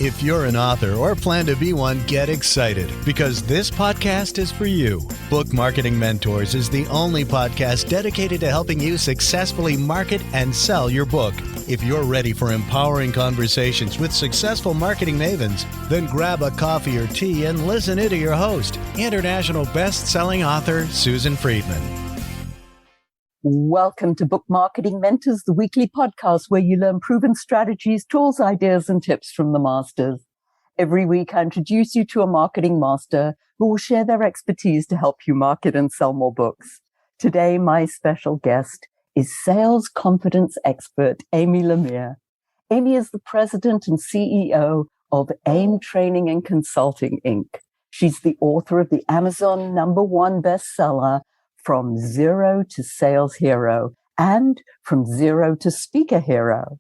If you're an author or plan to be one, get excited because this podcast is for you. Book Marketing Mentors is the only podcast dedicated to helping you successfully market and sell your book. If you're ready for empowering conversations with successful marketing mavens, then grab a coffee or tea and listen in to your host, international best-selling author Susan Friedmann. Welcome to Book Marketing Mentors, the weekly podcast where you learn proven strategies, tools, ideas, and tips from the masters. Every week, I introduce you to a marketing master who will share their expertise to help you market and sell more books. Today, my special guest is sales confidence expert Amy Lemire. Amy is the president and CEO of AIM Training and Consulting, Inc. She's the author of the Amazon #1 bestseller, From Zero to Sales Hero and From Zero to Speaker Hero.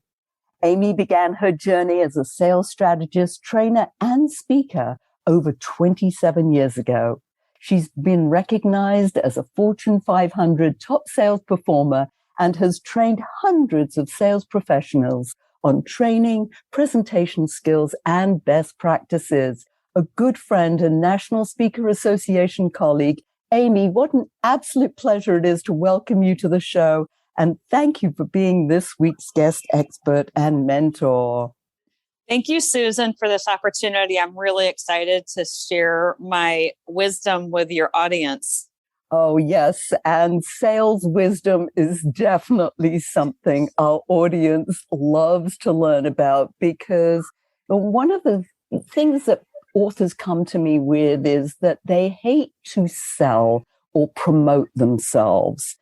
Amy began her journey as a sales strategist, trainer, and speaker over 27 years ago. She's been recognized as a Fortune 500 top sales performer and has trained hundreds of sales professionals on training, presentation skills, and best practices. A good friend and National Speaker Association colleague, Amy, what an absolute pleasure it is to welcome you to the show. And thank you for being this week's guest expert and mentor. Thank you, Susan, for this opportunity. I'm really excited to share my wisdom with your audience. Oh, yes. And sales wisdom is definitely something our audience loves to learn about, because one of the things that authors come to me with is that they hate to sell or promote themselves.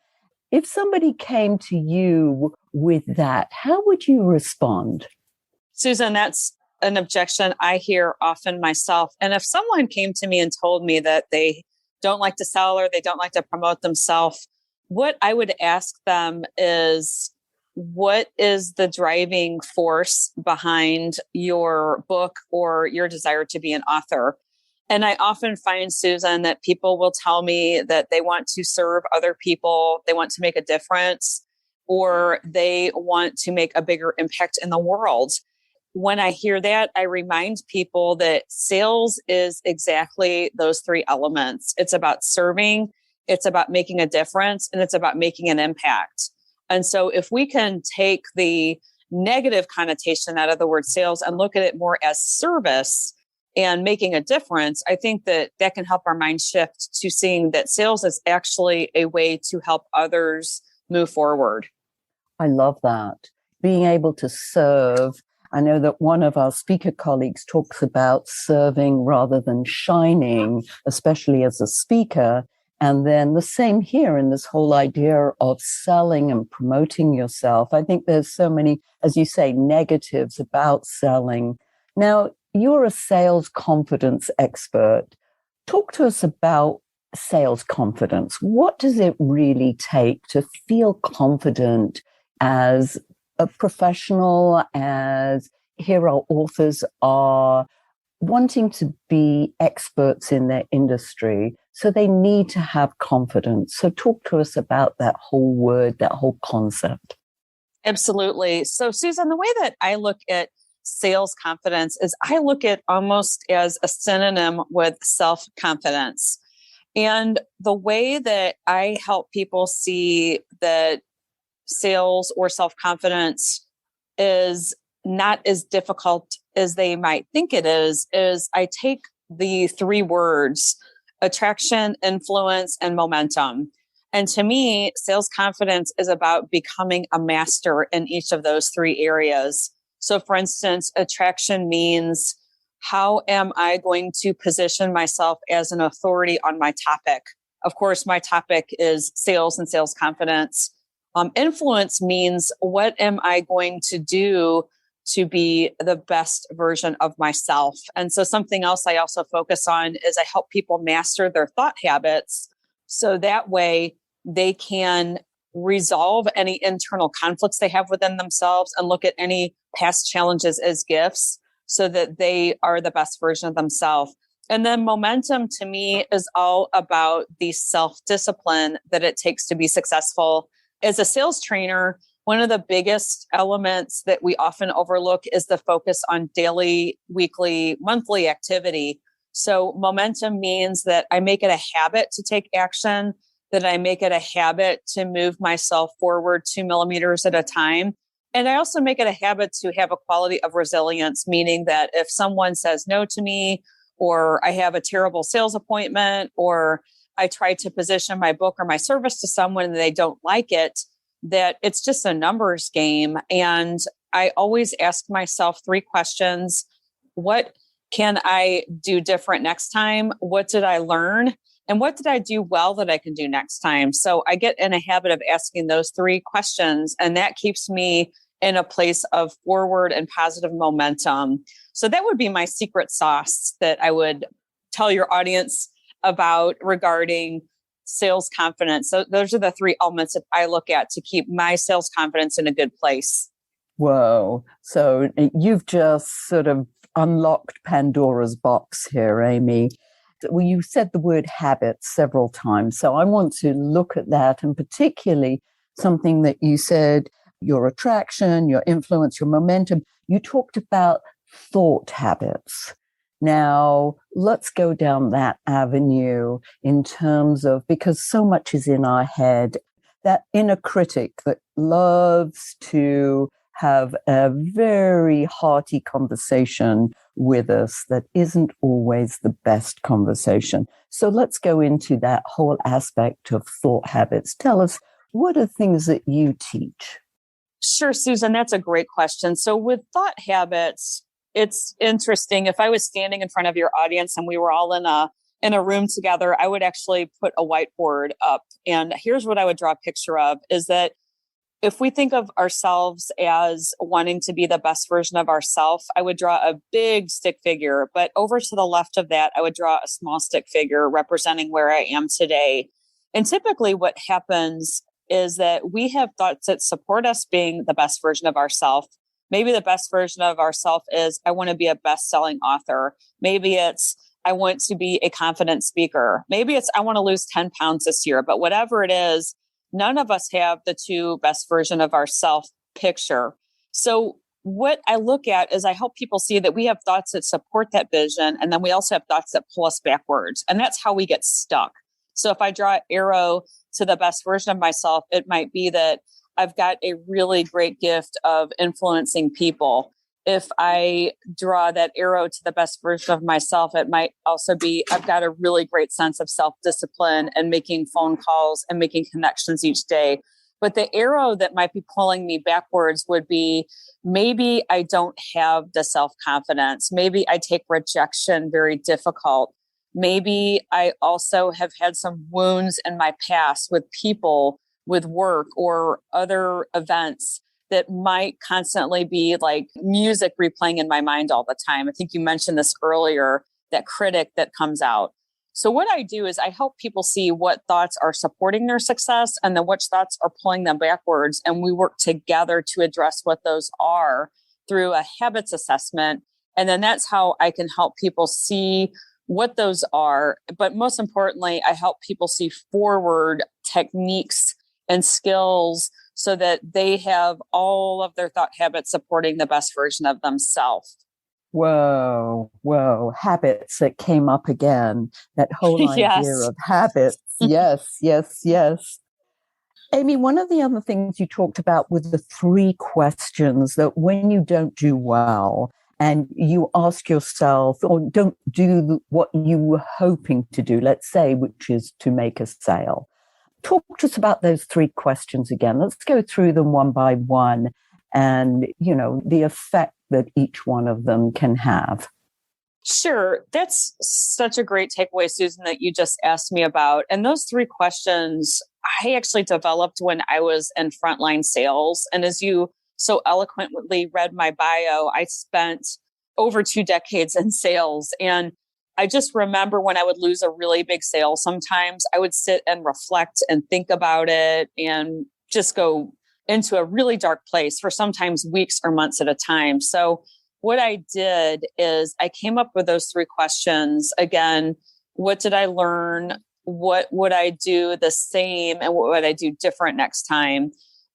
If somebody came to you with that, how would you respond? Susan, that's an objection I hear often myself. And if someone came to me and told me that they don't like to sell or they don't like to promote themselves, what I would ask them is, what is the driving force behind your book or your desire to be an author? And I often find, Susan, that people will tell me that they want to serve other people, they want to make a difference, or they want to make a bigger impact in the world. When I hear that, I remind people that sales is exactly those three elements. It's about serving, it's about making a difference, and it's about making an impact. And so if we can take the negative connotation out of the word sales and look at it more as service and making a difference, I think that that can help our mind shift to seeing that sales is actually a way to help others move forward. I love that. Being able to serve. I know that one of our speaker colleagues talks about serving rather than shining, especially as a speaker. And then the same here in this whole idea of selling and promoting yourself. I think there's so many, as you say, negatives about selling. Now, you're a sales confidence expert. Talk to us about sales confidence. What does it really take to feel confident as a professional, as here our authors are wanting to be experts in their industry? So they need to have confidence. So talk to us about that whole word, that whole concept. Absolutely. So Susan, the way that I look at sales confidence is I look at almost as a synonym with self-confidence. And the way that I help people see that sales or self-confidence is not as difficult as they might think it is I take the three words, attraction, influence, and momentum. And to me, sales confidence is about becoming a master in each of those three areas. So for instance, attraction means, how am I going to position myself as an authority on my topic? Of course, my topic is sales and sales confidence. Influence means, what am I going to do to be the best version of myself? And so something else I also focus on is I help people master their thought habits. So that way they can resolve any internal conflicts they have within themselves and look at any past challenges as gifts so that they are the best version of themselves. And then momentum to me is all about the self-discipline that it takes to be successful. As a sales trainer, One of the biggest elements that we often overlook is the focus on daily, weekly, monthly activity. So momentum means that I make it a habit to take action, that I make it a habit to move myself forward 2 millimeters at a time. And I also make it a habit to have a quality of resilience, meaning that if someone says no to me, or I have a terrible sales appointment, or I try to position my book or my service to someone and they don't like it, that it's just a numbers game. And I always ask myself 3 questions. What can I do different next time? What did I learn? And what did I do well that I can do next time? So I get in a habit of asking those 3 questions, and that keeps me in a place of forward and positive momentum. So that would be my secret sauce that I would tell your audience about regarding sales confidence. So those are the 3 elements that I look at to keep my sales confidence in a good place. Whoa. So you've just sort of unlocked Pandora's box here, Amy. Well, you said the word habit several times. So I want to look at that, and particularly something that you said, your attraction, your influence, your momentum. You talked about thought habits. Now, let's go down that avenue in terms of, because so much is in our head, that inner critic that loves to have a very hearty conversation with us that isn't always the best conversation. So let's go into that whole aspect of thought habits. Tell us, what are things that you teach? Sure, Susan, that's a great question. So with thought habits, it's interesting. If I was standing in front of your audience and we were all in a room together, I would actually put a whiteboard up. And here's what I would draw a picture of, is that if we think of ourselves as wanting to be the best version of ourselves, I would draw a big stick figure. But over to the left of that, I would draw a small stick figure representing where I am today. And typically what happens is that we have thoughts that support us being the best version of ourselves. Maybe the best version of ourselves is, I want to be a best-selling author. Maybe it's, I want to be a confident speaker. Maybe it's, I want to lose 10 pounds this year. But whatever it is, none of us have the 2 best version of ourselves picture. So what I look at is I help people see that we have thoughts that support that vision. And then we also have thoughts that pull us backwards. And that's how we get stuck. So if I draw an arrow to the best version of myself, it might be that I've got a really great gift of influencing people. If I draw that arrow to the best version of myself, it might also be, I've got a really great sense of self-discipline and making phone calls and making connections each day. But the arrow that might be pulling me backwards would be, maybe I don't have the self-confidence. Maybe I take rejection very difficult. Maybe I also have had some wounds in my past with people, with work, or other events that might constantly be like music replaying in my mind all the time. I think you mentioned this earlier, that critic that comes out. So what I do is I help people see what thoughts are supporting their success and then which thoughts are pulling them backwards. And we work together to address what those are through a habits assessment. And then that's how I can help people see what those are. But most importantly, I help people see forward techniques and skills so that they have all of their thought habits supporting the best version of themselves. Whoa. Habits that came up again. That whole idea Yes. of habits. Yes. Amy, one of the other things you talked about was the 3 questions that when you don't do well and you ask yourself, or don't do what you were hoping to do, let's say, which is to make a sale. Talk to us about those 3 questions again. Let's go through them one by one and, the effect that each one of them can have. Sure. That's such a great takeaway, Susan, that you just asked me about. And those 3 questions I actually developed when I was in frontline sales. And as you so eloquently read my bio, I spent over 2 decades in sales. And I just remember when I would lose a really big sale, sometimes I would sit and reflect and think about it and just go into a really dark place for sometimes weeks or months at a time. So what I did is I came up with those 3 questions. Again, what did I learn? What would I do the same? And what would I do different next time?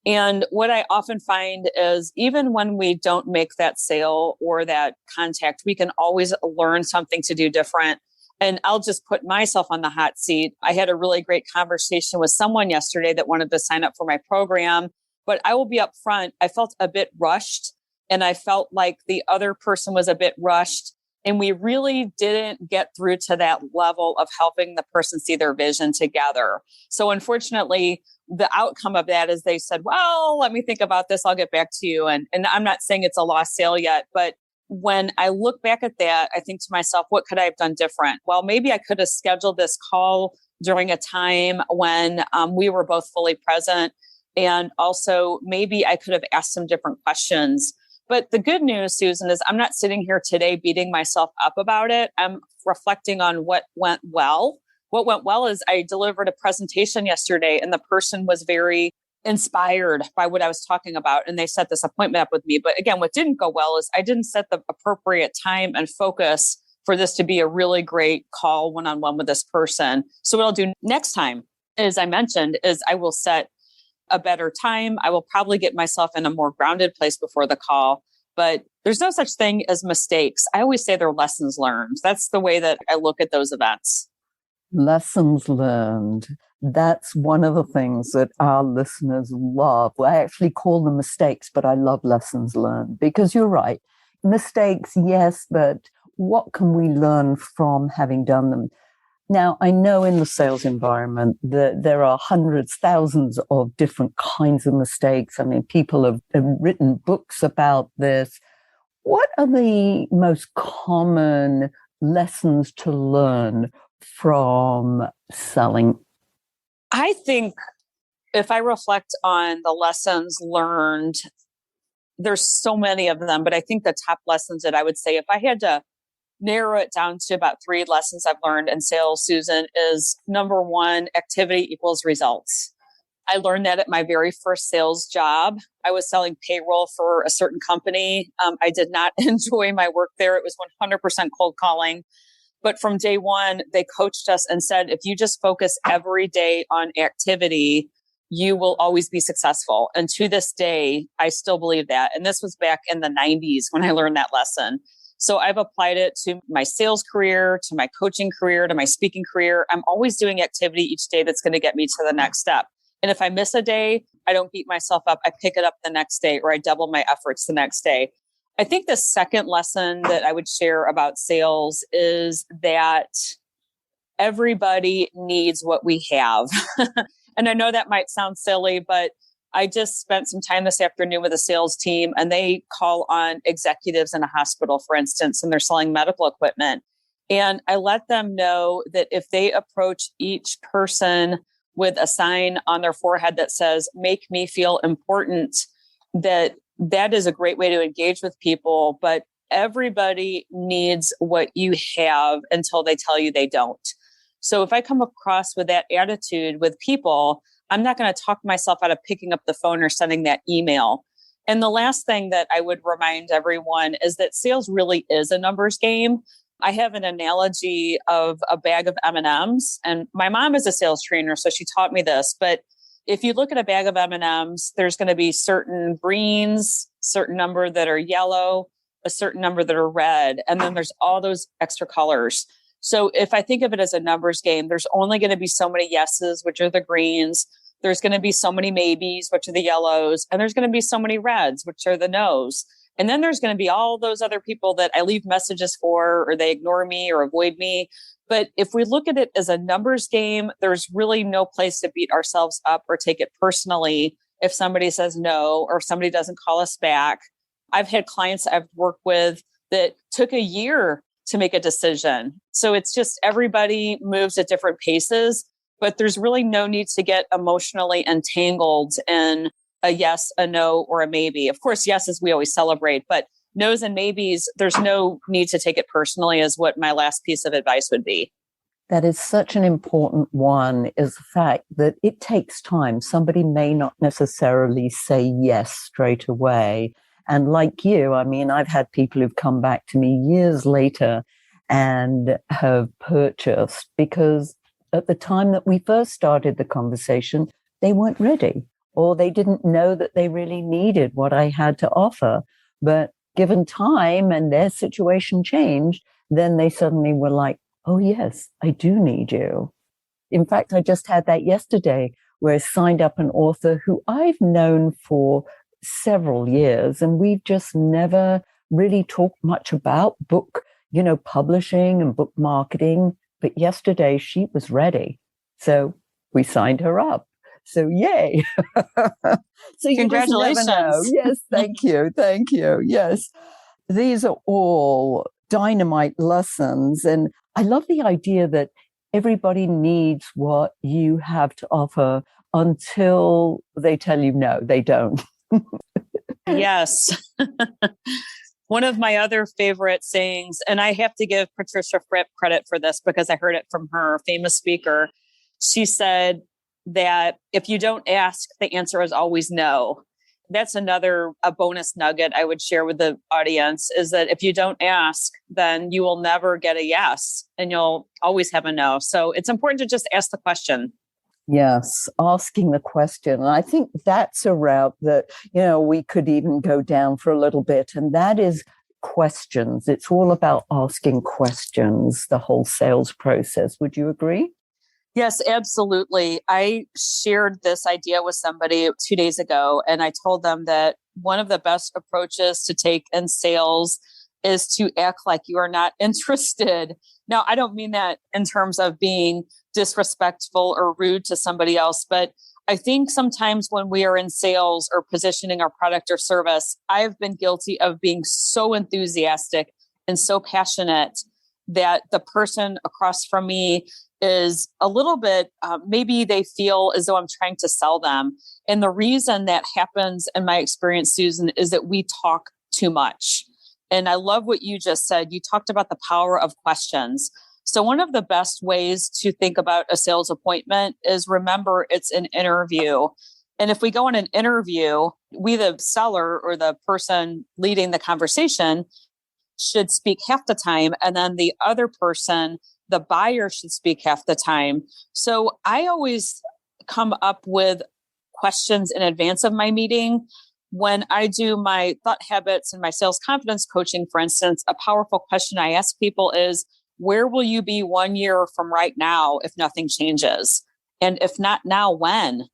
And what I often find is even when we don't make that sale or that contact, we can always learn something to do different. And I'll just put myself on the hot seat. I had a really great conversation with someone yesterday that wanted to sign up for my program, but I will be upfront. I felt a bit rushed, and I felt like the other person was a bit rushed. And we really didn't get through to that level of helping the person see their vision together. So unfortunately, the outcome of that is they said, well, let me think about this. I'll get back to you. And I'm not saying it's a lost sale yet, but when I look back at that, I think to myself, what could I have done different? Well, maybe I could have scheduled this call during a time when we were both fully present. And also maybe I could have asked some different questions. But the good news, Susan, is I'm not sitting here today beating myself up about it. I'm reflecting on what went well. What went well is I delivered a presentation yesterday, and the person was very inspired by what I was talking about, and they set this appointment up with me. But again, what didn't go well is I didn't set the appropriate time and focus for this to be a really great call one-on-one with this person. So what I'll do next time, as I mentioned, is I will set a better time. I will probably get myself in a more grounded place before the call, but there's no such thing as mistakes. I always say they're lessons learned. That's the way that I look at those events. Lessons learned. That's one of the things that our listeners love. Well, I actually call them mistakes, but I love lessons learned because you're right. Mistakes, yes, but what can we learn from having done them? Now, I know in the sales environment that there are hundreds, thousands of different kinds of mistakes. I mean, people have written books about this. What are the most common lessons to learn from selling? I think if I reflect on the lessons learned, there's so many of them, but I think the top lessons that I would say, if I had to narrow it down to about 3 lessons I've learned in sales, Susan, is number 1, activity equals results. I learned that at my very first sales job. I was selling payroll for a certain company. I did not enjoy my work there. It was 100% cold calling. But from day one, they coached us and said, if you just focus every day on activity, you will always be successful. And to this day, I still believe that. And this was back in the 90s when I learned that lesson. So I've applied it to my sales career, to my coaching career, to my speaking career. I'm always doing activity each day that's going to get me to the next step. And if I miss a day, I don't beat myself up. I pick it up the next day, or I double my efforts the next day. I think the second lesson that I would share about sales is that everybody needs what we have. And I know that might sound silly, but I just spent some time this afternoon with a sales team, and they call on executives in a hospital, for instance, and they're selling medical equipment. And I let them know that if they approach each person with a sign on their forehead that says, make me feel important, that is a great way to engage with people. But everybody needs what you have until they tell you they don't. So if I come across with that attitude with people, I'm not going to talk myself out of picking up the phone or sending that email. And the last thing that I would remind everyone is that sales really is a numbers game. I have an analogy of a bag of M&Ms, and my mom is a sales trainer, so she taught me this. But if you look at a bag of M&Ms, there's going to be certain greens, certain number that are yellow, a certain number that are red, and then there's all those extra colors. So if I think of it as a numbers game, there's only going to be so many yeses, which are the greens. There's going to be so many maybes, which are the yellows, and there's going to be so many reds, which are the no's. And then there's going to be all those other people that I leave messages for, or they ignore me or avoid me. But if we look at it as a numbers game, there's really no place to beat ourselves up or take it personally if somebody says no, or if somebody doesn't call us back. I've had clients I've worked with that took a year to make a decision. So it's just everybody moves at different paces, but there's really no need to get emotionally entangled in a yes, a no, or a maybe. Of course, yeses we always celebrate, but no's and maybes, there's no need to take it personally, is what my last piece of advice would be. That is such an important one, is the fact that it takes time. Somebody may not necessarily say yes straight away. And like you, I mean, I've had people who've come back to me years later and have purchased because at the time that we first started the conversation, they weren't ready, or they didn't know that they really needed what I had to offer. But given time and their situation changed, then they suddenly were like, oh, yes, I do need you. In fact, I just had that yesterday where I signed up an author who I've known for several years, and we've just never really talked much about book, publishing and book marketing. But yesterday she was ready. So we signed her up. So yay. So you just never know. Congratulations. Yes, thank you. Thank you. Yes. These are all dynamite lessons. And I love the idea that everybody needs what you have to offer until they tell you no, they don't. Yes. One of my other favorite sayings, and I have to give Patricia Fripp credit for this because I heard it from her, famous speaker. She said that if you don't ask, the answer is always no. That's a bonus nugget I would share with the audience, is that if you don't ask, then you will never get a yes and you'll always have a no. So it's important to just ask the question. Yes, asking the question. And I think that's a route that, we could even go down for a little bit. And that is questions. It's all about asking questions, the whole sales process. Would you agree? Yes, absolutely. I shared this idea with somebody 2 days ago, and I told them that one of the best approaches to take in sales is to act like you are not interested. Now, I don't mean that in terms of being disrespectful or rude to somebody else, but I think sometimes when we are in sales or positioning our product or service, I've been guilty of being so enthusiastic and so passionate that the person across from me is a little bit, maybe they feel as though I'm trying to sell them. And the reason that happens in my experience, Susan, is that we talk too much. And I love what you just said. You talked about the power of questions. So one of the best ways to think about a sales appointment is, remember, it's an interview. And if we go on an interview, we, the seller or the person leading the conversation, should speak half the time. And then the other person, the buyer, should speak half the time. So I always come up with questions in advance of my meeting. When I do my thought habits and my sales confidence coaching, for instance, a powerful question I ask people is, where will you be 1 year from right now if nothing changes? And if not now, when?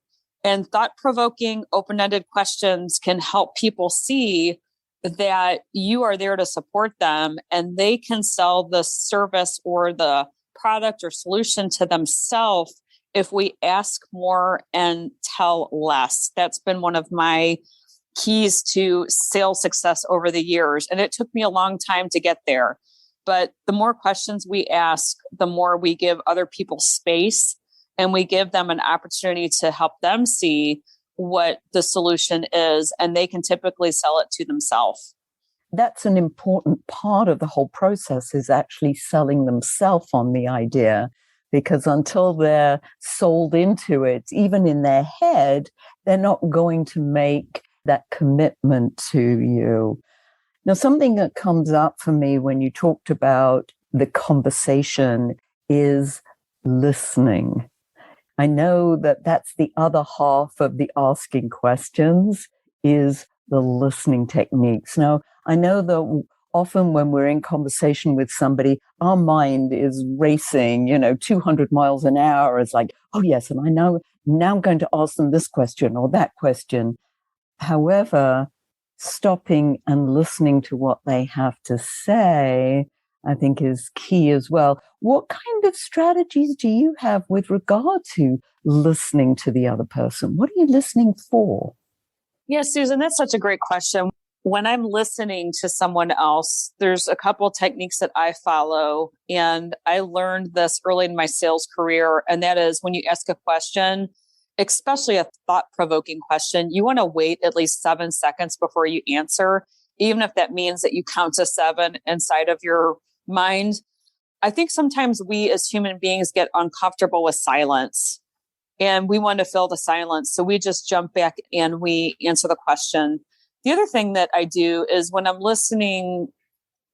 And thought-provoking, open-ended questions can help people see that you are there to support them and they can sell the service or the product or solution to themselves if we ask more and tell less. That's been one of my keys to sales success over the years. And it took me a long time to get there. But the more questions we ask, the more we give other people space and we give them an opportunity to help them see what the solution is, and they can typically sell it to themselves. That's an important part of the whole process, is actually selling themselves on the idea, because until they're sold into it, even in their head, they're not going to make that commitment to you. Now, something that comes up for me when you talked about the conversation is listening. I know that that's the other half of the asking questions, is the listening techniques. Now, I know that often when we're in conversation with somebody, our mind is racing, 200 miles an hour. It's like, oh, yes, and I know now I'm going to ask them this question or that question. However, stopping and listening to what they have to say, I think, is key as well. What kind of strategies do you have with regard to listening to the other person? What are you listening for? Yes, Susan, that's such a great question. When I'm listening to someone else, there's a couple techniques that I follow. And I learned this early in my sales career. And that is, when you ask a question, especially a thought-provoking question, you want to wait at least 7 seconds before you answer, even if that means that you count to 7 inside of your mind. I think sometimes we as human beings get uncomfortable with silence and we want to fill the silence. So we just jump back and we answer the question. The other thing that I do is, when I'm listening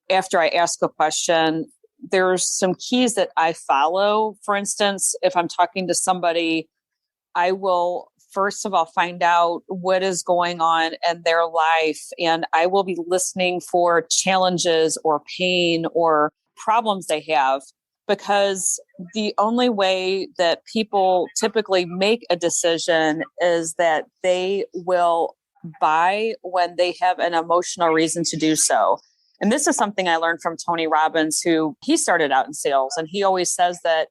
after I ask a question, there's some keys that I follow. For instance, if I'm talking to somebody, I will first of all find out what is going on in their life. And I will be listening for challenges or pain or problems they have, because the only way that people typically make a decision is that they will buy when they have an emotional reason to do so. And this is something I learned from Tony Robbins, who he started out in sales. And he always says that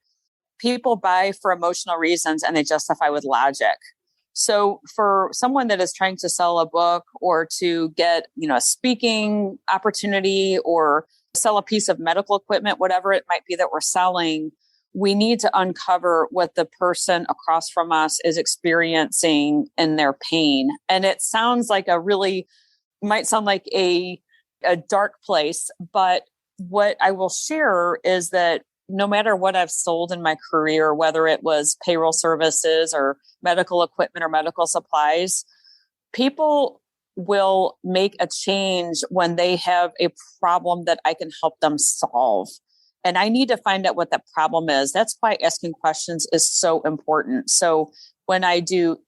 people buy for emotional reasons and they justify with logic. So for someone that is trying to sell a book or to get, a speaking opportunity or sell a piece of medical equipment, whatever it might be that we're selling, we need to uncover what the person across from us is experiencing in their pain. And it sounds like might sound like a dark place, but what I will share is that no matter what I've sold in my career, whether it was payroll services or medical equipment or medical supplies, people will make a change when they have a problem that I can help them solve. And I need to find out what that problem is. That's why asking questions is so important. So when I do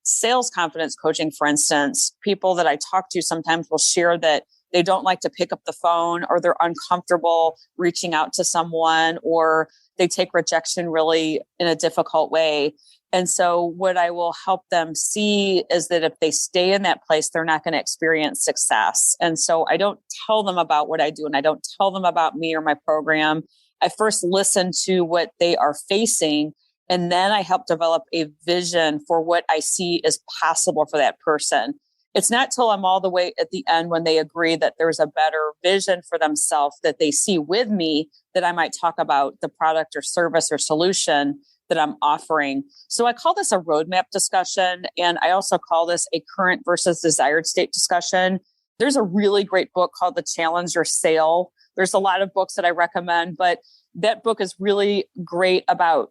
sales confidence coaching, for instance, people that I talk to sometimes will share that they don't like to pick up the phone, or they're uncomfortable reaching out to someone, or they take rejection really in a difficult way. And so what I will help them see is that if they stay in that place, they're not going to experience success. And so I don't tell them about what I do, and I don't tell them about me or my program. I first listen to what they are facing, and then I help develop a vision for what I see is possible for that person. It's not till I'm all the way at the end when they agree that there's a better vision for themselves that they see with me that I might talk about the product or service or solution that I'm offering. So I call this a roadmap discussion. And I also call this a current versus desired state discussion. There's a really great book called The Challenge Your Sale. There's a lot of books that I recommend, but that book is really great about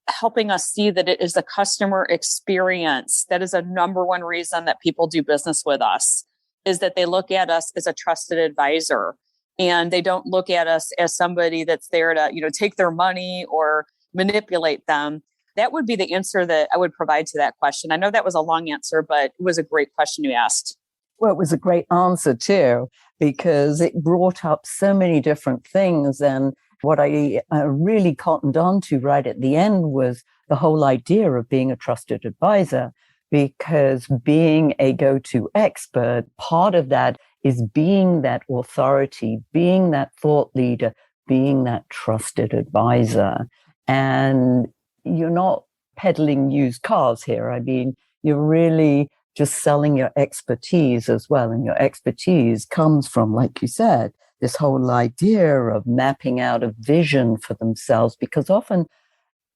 helping us see that it is the customer experience that is a number one reason that people do business with us, is that they look at us as a trusted advisor, and they don't look at us as somebody that's there to, take their money or manipulate them. That would be the answer that I would provide to that question. I know that was a long answer, but it was a great question you asked. Well, it was a great answer too, because it brought up so many different things. And what I really cottoned on to right at the end was the whole idea of being a trusted advisor, because being a go-to expert, part of that is being that authority, being that thought leader, being that trusted advisor. And you're not peddling used cars here. I mean, you're really just selling your expertise as well. And your expertise comes from, like you said, this whole idea of mapping out a vision for themselves, because often,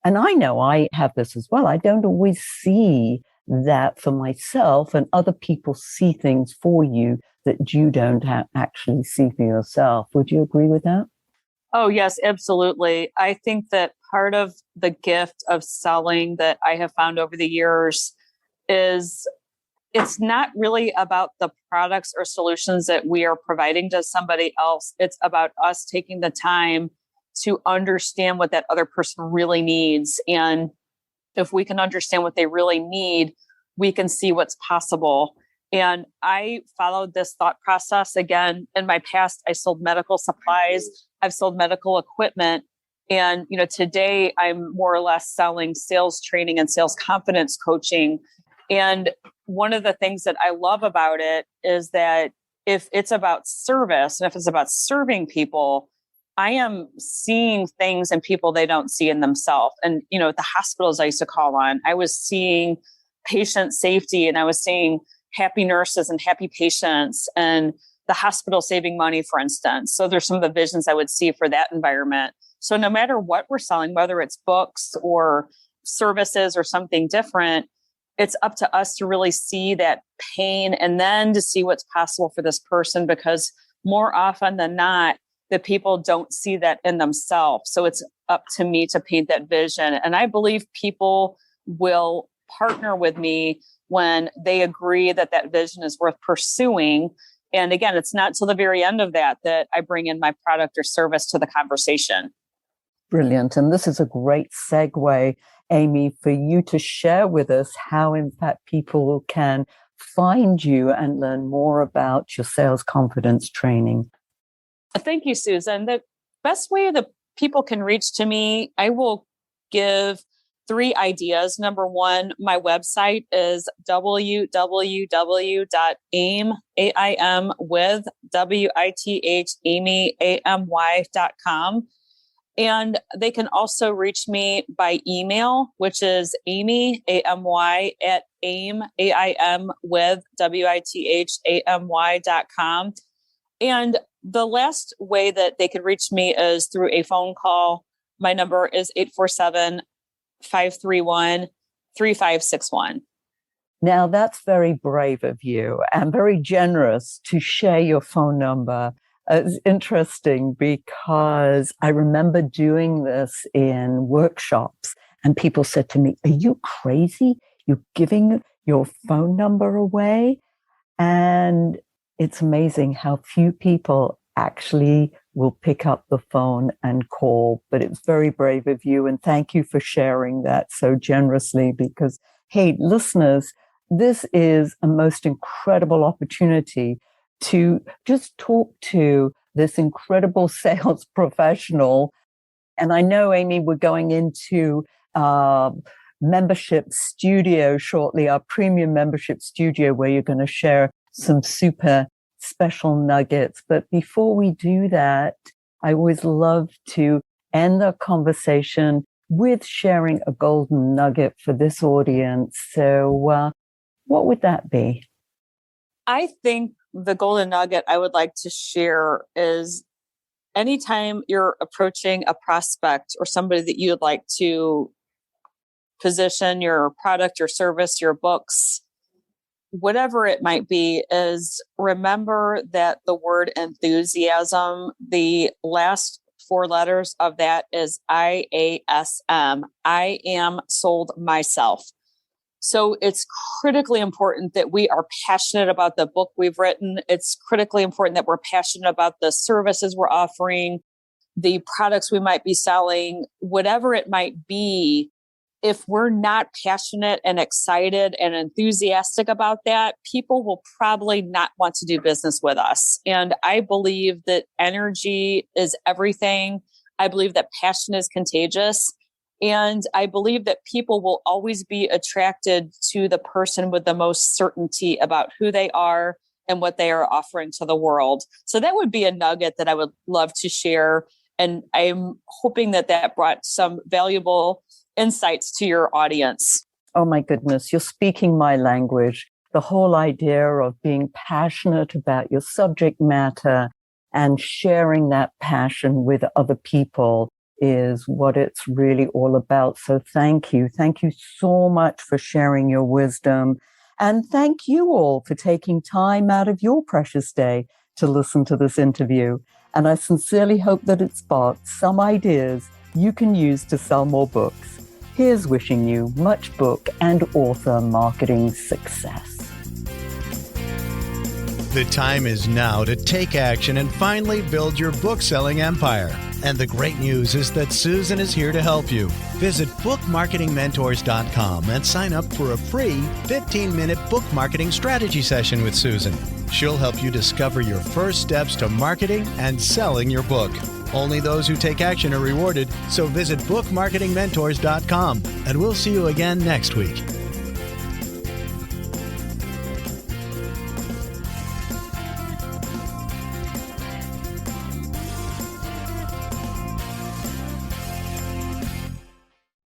and I know I have this as well, I don't always see that for myself, and other people see things for you that you don't actually see for yourself. Would you agree with that? Oh, yes, absolutely. I think that part of the gift of selling that I have found over the years is it's not really about the products or solutions that we are providing to somebody else. It's about us taking the time to understand what that other person really needs. And if we can understand what they really need, we can see what's possible. And I followed this thought process. Again, in my past, I sold medical supplies. I've sold medical equipment. And, today I'm more or less selling sales training and sales confidence coaching. And one of the things that I love about it is that if it's about service and if it's about serving people, I am seeing things in people they don't see in themselves. And, at the hospitals I used to call on, I was seeing patient safety, and I was seeing happy nurses and happy patients, and the hospital saving money, for instance. So there's some of the visions I would see for that environment. So no matter what we're selling, whether it's books or services or something different, it's up to us to really see that pain and then to see what's possible for this person, because more often than not, the people don't see that in themselves. So it's up to me to paint that vision. And I believe people will partner with me when they agree that that vision is worth pursuing. And again, it's not till the very end of that I bring in my product or service to the conversation. Brilliant. And this is a great segue, Amy, for you to share with us how, in fact, people can find you and learn more about your sales confidence training. Thank you, Susan. The best way that people can reach to me, I will give 3 ideas. Number 1, my website is www.aimwithamy.com. And they can also reach me by email, which is Amy, AMY, at aimwithamy.com. And the last way that they could reach me is through a phone call. My number is 847-531-3561. Now, that's very brave of you and very generous to share your phone number. It's interesting because I remember doing this in workshops and people said to me, "Are you crazy? You're giving your phone number away?" And it's amazing how few people actually will pick up the phone and call. But it's very brave of you. And thank you for sharing that so generously because, hey, listeners, this is a most incredible opportunity to just talk to this incredible sales professional. And I know, Amy, we're going into membership studio shortly, our premium membership studio, where you're going to share some super special nuggets. But before we do that, I always love to end the conversation with sharing a golden nugget for this audience. So what would that be? I think the golden nugget I would like to share is anytime you're approaching a prospect or somebody that you'd like to position your product, your service, your books, whatever it might be, is remember that the word enthusiasm, the last 4 letters of that is IASM. I am sold myself. So it's critically important that we are passionate about the book we've written. It's critically important that we're passionate about the services we're offering, the products we might be selling, whatever it might be. If we're not passionate and excited and enthusiastic about that, people will probably not want to do business with us. And I believe that energy is everything. I believe that passion is contagious. And I believe that people will always be attracted to the person with the most certainty about who they are and what they are offering to the world. So that would be a nugget that I would love to share. And I'm hoping that that brought some valuable insights to your audience. Oh my goodness, you're speaking my language. The whole idea of being passionate about your subject matter and sharing that passion with other people is what it's really all about. So thank you. Thank you so much for sharing your wisdom. And thank you all for taking time out of your precious day to listen to this interview. And I sincerely hope that it sparked some ideas you can use to sell more books. Here's wishing you much book and author marketing success. The time is now to take action and finally build your book-selling empire. And the great news is that Susan is here to help you. Visit bookmarketingmentors.com and sign up for a free 15-minute book marketing strategy session with Susan. She'll help you discover your first steps to marketing and selling your book. Only those who take action are rewarded, so visit bookmarketingmentors.com, and we'll see you again next week.